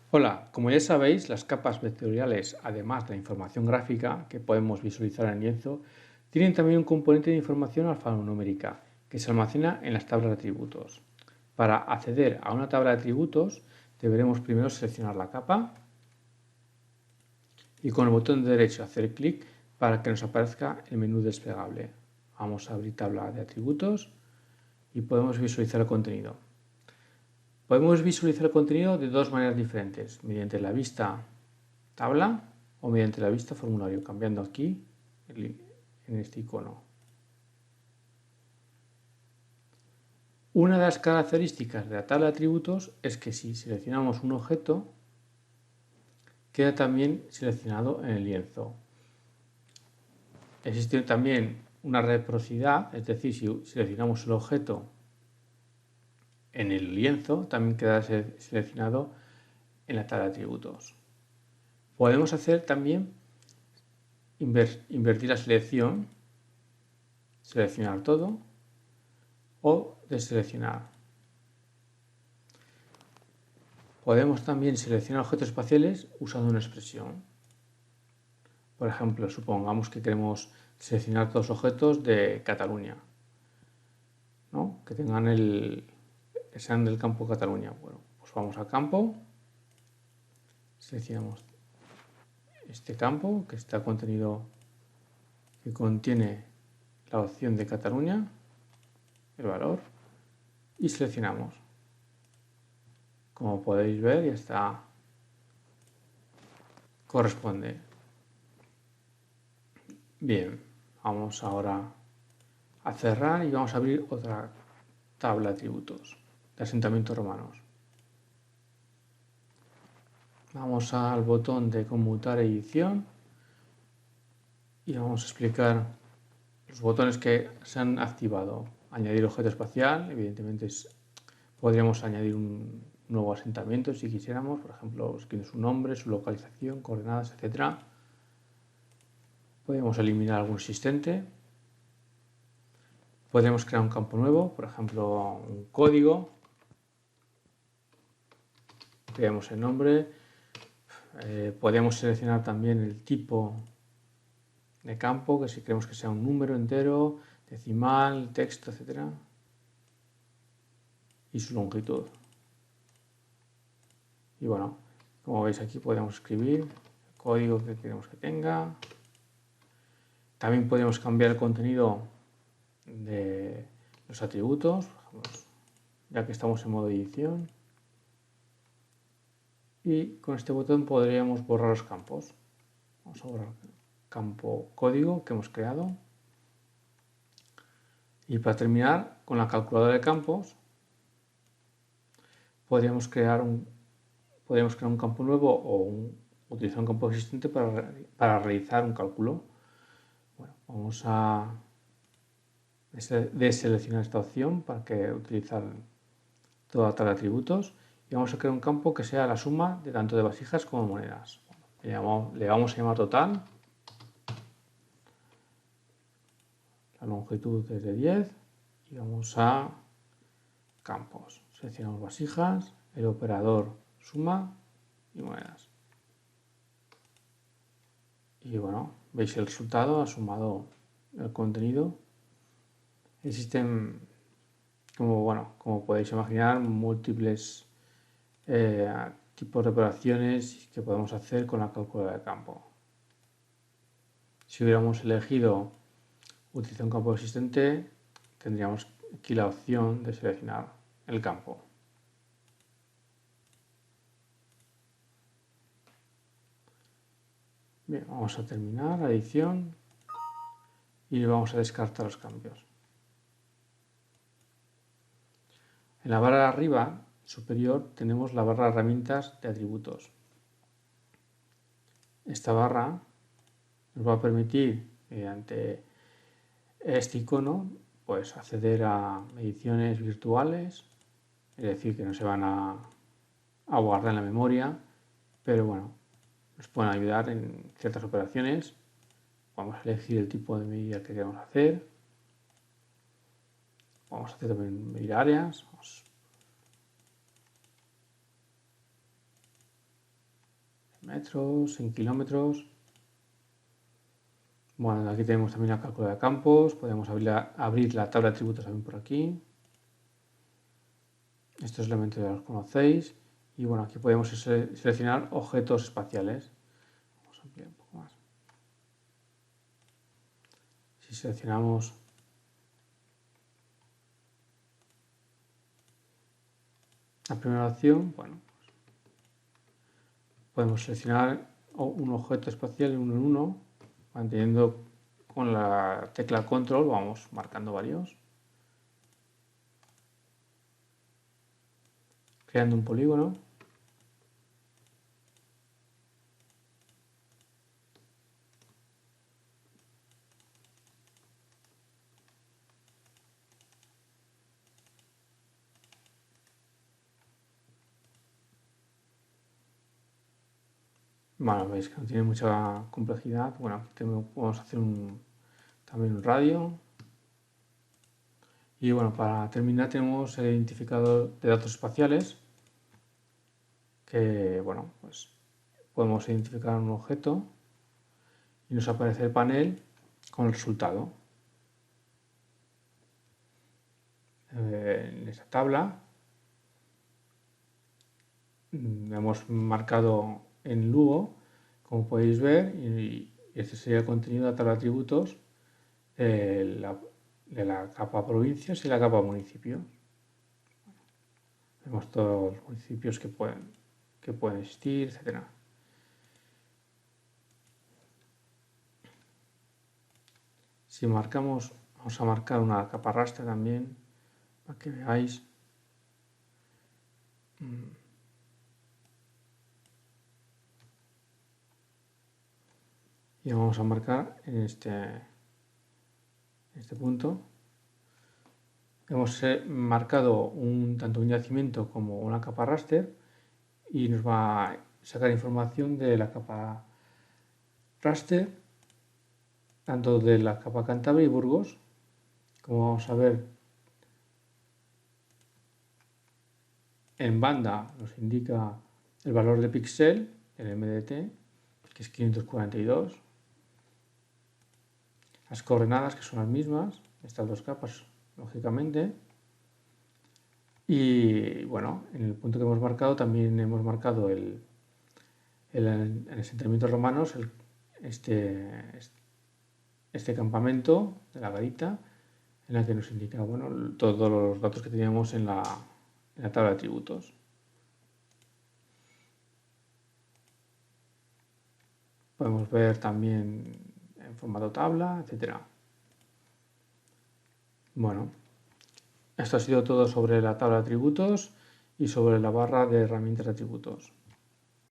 Hola, como ya sabéis, las capas vectoriales, además de la información gráfica que podemos visualizar en el lienzo, tienen también un componente de información alfanumérica que se almacena en las tablas de atributos. Para acceder a una tabla de atributos, deberemos primero seleccionar la capa y con el botón derecho hacer clic para que nos aparezca el menú desplegable. Vamos a abrir tabla de atributos y podemos visualizar el contenido. Podemos visualizar el contenido de dos maneras diferentes, mediante la vista tabla o mediante la vista formulario, cambiando aquí en este icono. Una de las características de la tabla de atributos es que si seleccionamos un objeto, queda también seleccionado en el lienzo. Existe también una reciprocidad, es decir, si seleccionamos el objeto en el lienzo, también queda seleccionado en la tabla de atributos. Podemos hacer también invertir la selección, seleccionar todo o deseleccionar. Podemos también seleccionar objetos espaciales usando una expresión. Por ejemplo, supongamos que queremos seleccionar todos los objetos de Cataluña, ¿no? Que sean del campo Cataluña. Bueno, pues vamos al campo, seleccionamos este campo que está contenido, que contiene la opción de Cataluña, el valor, y seleccionamos. Como podéis ver, ya está, corresponde. Bien, vamos ahora a cerrar y vamos a abrir otra tabla de atributos de asentamientos romanos. Vamos al botón de conmutar edición y vamos a explicar los botones que se han activado. Añadir objeto espacial, evidentemente podríamos añadir un nuevo asentamiento si quisiéramos, por ejemplo, tiene su nombre, su localización, coordenadas, etc. Podemos eliminar algún existente. Podemos crear un campo nuevo, por ejemplo, un código. Creamos el nombre. Podríamos seleccionar también el tipo de campo, que si queremos que sea un número entero, decimal, texto, etc. Y su longitud. Y bueno, como veis aquí podemos escribir el código que queremos que tenga. También podemos cambiar el contenido de los atributos, ya que estamos en modo edición. Y con este botón podríamos borrar los campos. Vamos a borrar el campo código que hemos creado. Y para terminar, con la calculadora de campos, podríamos crear un campo nuevo o utilizar un campo existente para realizar un cálculo. Bueno, vamos a deseleccionar esta opción para que utilizar toda la tabla de atributos y vamos a crear un campo que sea la suma de tanto de vasijas como monedas. Le vamos a llamar total. La longitud es de 10 y vamos a campos. Seleccionamos vasijas, el operador suma y monedas. Y bueno, veis el resultado, ha sumado el contenido. Existen, como podéis imaginar, múltiples tipos de operaciones que podemos hacer con la calculadora de campo. Si hubiéramos elegido utilizar un campo existente, tendríamos aquí la opción de seleccionar el campo. Bien, vamos a terminar la edición y vamos a descartar los cambios. En la barra de arriba superior tenemos la barra de herramientas de atributos. Esta barra nos va a permitir, mediante este icono, pues acceder a mediciones virtuales, es decir, que no se van a guardar en la memoria, pero bueno, nos pueden ayudar en ciertas operaciones. Vamos a elegir el tipo de medida que queremos hacer. Vamos a hacer también medir áreas. metros, en kilómetros. Bueno, aquí tenemos también la cálculo de campos. Podemos abrir la tabla de atributos también por aquí. Estos elementos ya los conocéis. Y bueno, aquí podemos seleccionar objetos espaciales. Vamos a ampliar un poco más. Si seleccionamos la primera opción, bueno, podemos seleccionar un objeto espacial uno en uno, manteniendo con la tecla control, vamos marcando varios, creando un polígono. Bueno, veis que no tiene mucha complejidad. Bueno, aquí podemos hacer también un radio. Y bueno, para terminar tenemos el identificador de datos espaciales, que bueno, pues podemos identificar un objeto y nos aparece el panel con el resultado. En esta tabla hemos marcado en Lugo, como podéis ver, y este sería el contenido de la tabla de atributos de la capa provincias y la capa municipios. Vemos todos los municipios que pueden existir, etc. Si marcamos, vamos a marcar una capa raster también, para que veáis. Y vamos a marcar en este punto. Hemos marcado tanto un yacimiento como una capa raster y nos va a sacar información de la capa raster, tanto de la capa Cantabria y Burgos. Como vamos a ver, en banda nos indica el valor de píxel, el MDT, que es 542. Las coordenadas, que son las mismas, estas dos capas, lógicamente. Y bueno, en el punto que hemos marcado también hemos marcado en asentamientos romanos este campamento de la garita, en la que nos indica todos los datos que teníamos en la tabla de atributos. Podemos ver también en formato tabla, etc. Bueno, esto ha sido todo sobre la tabla de atributos y sobre la barra de herramientas de atributos.